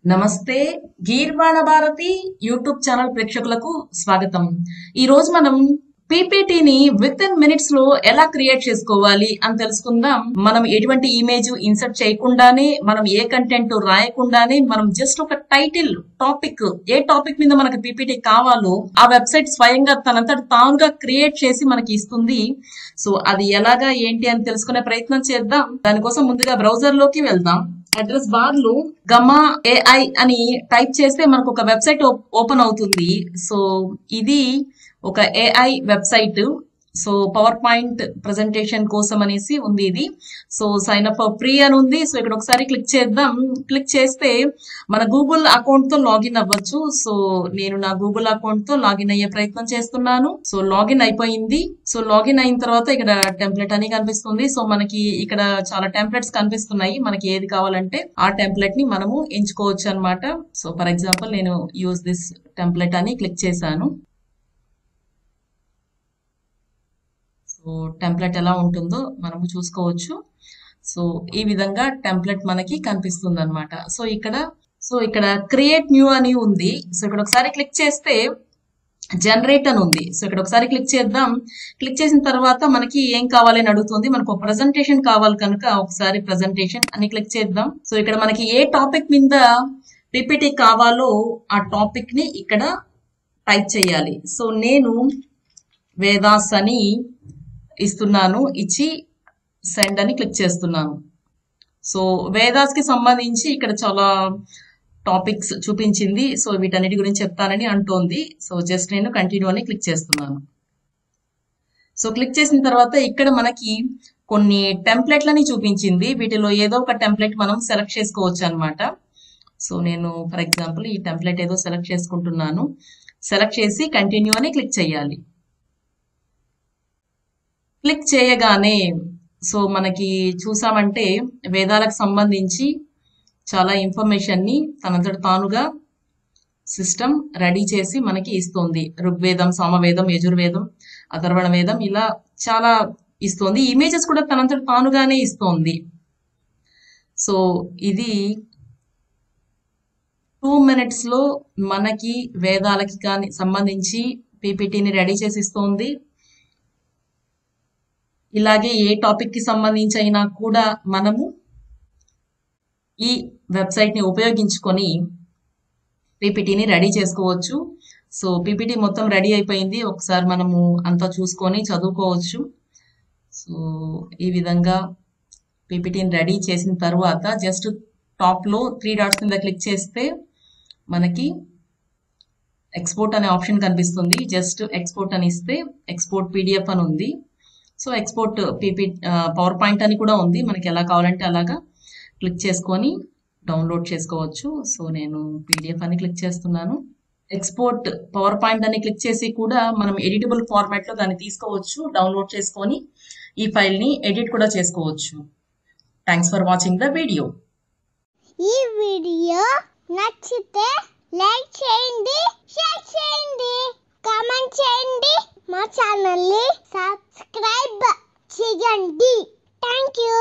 నమస్తే గీర్వాణ Bharati YouTube channel ప్రేక్షకులకు స్వాగతం. ఈ రోజు మనం పీపీటీని విత్ ఇన్ మినిట్స్ లో ఎలా క్రియేట్ చేసుకోవాలి అని తెలుసుకుందాం. మనం ఎటువంటి ఇమేజ్ ఇన్సర్ట్ చేయకుండానే, మనం ఏ కంటెంట్ రాయకుండానే, మనం జస్ట్ ఒక టైటిల్ టాపిక్, ఏ టాపిక్ మీద మనకు పీపీటీ కావాలో ఆ వెబ్సైట్ స్వయంగా తనంతట తానుగా క్రియేట్ చేసి మనకి ఇస్తుంది. సో అది ఎలాగా ఏంటి అని తెలుసుకునే ప్రయత్నం చేద్దాం. దానికోసం ముందుగా బ్రౌజర్ లోకి వెళ్దాం. అడ్రస్ బార్ లో గమా ఏఐ అని టైప్ చేస్తే మనకు ఒక వెబ్సైట్ ఓపెన్ అవుతుంది. సో ఇది ఒక AI website. So power point presentation కోసం అనేసి ఉంది ఇది. సో సైన్ అప్ ఫ్రీ అని ఉంది. సో ఇక్కడ ఒకసారి క్లిక్ చేద్దాం. క్లిక్ చేస్తే మన గూగుల్ అకౌంట్ తో లాగిన్ అవ్వచ్చు. సో నేను నా గూగుల్ అకౌంట్ తో లాగిన్ అయ్యే ప్రయత్నం చేస్తున్నాను. సో లాగిన్ అయిపోయింది. సో లాగిన్ అయిన తర్వాత ఇక్కడ టెంప్లెట్ అని కనిపిస్తుంది. సో మనకి ఇక్కడ చాలా టెంప్లెట్స్ కనిపిస్తున్నాయి. మనకి ఏది కావాలంటే ఆ టెంప్లెట్ ని మనము ఎంచుకోవచ్చు అనమాట. సో ఫర్ ఎగ్జాంపుల్ నేను యూజ్ దిస్ టెంప్లెట్ అని క్లిక్ చేశాను. సో టెంప్లెట్ ఎలా ఉంటుందో మనము చూసుకోవచ్చు. సో ఈ విధంగా టెంప్లెట్ మనకి కనిపిస్తుంది అనమాట. సో ఇక్కడ క్రియేట్ న్యూ అని ఉంది. సో ఇక్కడ ఒకసారి క్లిక్ చేస్తే జనరేట్ అని ఉంది. సో ఇక్కడ ఒకసారి క్లిక్ చేద్దాం. క్లిక్ చేసిన తర్వాత మనకి ఏం కావాలి అని అడుగుతుంది. మనకు ఒక ప్రెజెంటేషన్ కావాలి కనుక ఒకసారి ప్రెజెంటేషన్ అని క్లిక్ చేద్దాం. సో ఇక్కడ మనకి ఏ టాపిక్ మీద పీపీటీ కావాలో ఆ టాపిక్ ని ఇక్కడ టైప్ చేయాలి. సో నేను వేదాస్ అని ఇస్తున్నాను. ఇచ్చి సెండ్ అని క్లిక్ చేస్తున్నాను. సో వేదాస్ కి సంబంధించి ఇక్కడ చాలా టాపిక్స్ చూపించింది. సో వీటన్నిటి గురించి చెప్తానని అంటోంది. సో జస్ట్ నేను కంటిన్యూ అని క్లిక్ చేస్తున్నాను. సో క్లిక్ చేసిన తర్వాత ఇక్కడ మనకి కొన్ని టెంప్లెట్లని చూపించింది. వీటిలో ఏదో ఒక టెంప్లెట్ మనం సెలెక్ట్ చేసుకోవచ్చు అనమాట. సో నేను ఫర్ ఎగ్జాంపుల్ ఈ టెంప్లెట్ ఏదో సెలెక్ట్ చేసుకుంటున్నాను. సెలెక్ట్ చేసి కంటిన్యూ అని క్లిక్ చేయాలి. క్లిక్ చేయగానే సో మనకి చూసామంటే వేదాలకు సంబంధించి చాలా ఇన్ఫర్మేషన్ ని తనంతట తానుగా సిస్టమ్ రెడీ చేసి మనకి ఇస్తుంది. ఋగ్వేదం, సామవేదం, యజుర్వేదం, అథర్వణ వేదం ఇలా చాలా ఇస్తుంది. ఇమేజెస్ కూడా తనంతట తానుగానే ఇస్తుంది. సో ఇది 2 minutes లో మనకి వేదాలకి కానీ సంబంధించి పీపీటీని రెడీ చేసి ఇస్తుంది. ఇలాగే ఏ టాపిక్ కి సంబంధించి అయినా కూడా మనము ఈ వెబ్సైట్ ని ఉపయోగించుకొని పీపీటీని రెడీ చేసుకోవచ్చు. సో పీపీటీ మొత్తం రెడీ అయిపోయింది. ఒకసారి మనము అంతా చూసుకొని చదువుకోవచ్చు. సో ఈ విధంగా పీపీటీని రెడీ చేసిన తర్వాత జస్ట్ టాప్ లో 3 dots మీద క్లిక్ చేస్తే మనకి ఎక్స్పోర్ట్ అనే ఆప్షన్ కనిపిస్తుంది. జస్ట్ ఎక్స్పోర్ట్ అని ఇస్తే ఎక్స్పోర్ట్ పీడిఎఫ్ అని ఉంది. సో ఎక్స్పోర్ట్ పవర్ పాయింట్ అని కూడా ఉంది. మనకి ఎలా కావాలంటే అలాగా క్లిక్ చేసుకొని డౌన్లోడ్ చేసుకోవచ్చు. సో నేను పీడిఎఫ్ అని క్లిక్ చేస్తున్నాను. ఎక్స్పోర్ట్ పవర్ పాయింట్ అని క్లిక్ చేసి కూడా మనం ఎడిటబుల్ ఫార్మాట్ లో దాన్ని తీసుకోవచ్చు. డౌన్లోడ్ చేసుకొని ఈ ఫైల్ ని ఎడిట్ కూడా చేసుకోవచ్చు. Thanks for watching the video. ఈ వీడియో నచ్చితే లైక్ చేయండి, షేర్ చేయండి, కామెంట్ చేయండి, మా ఛానల్ ని సబ్స్క్రైబ్ చేయండి. Thank you.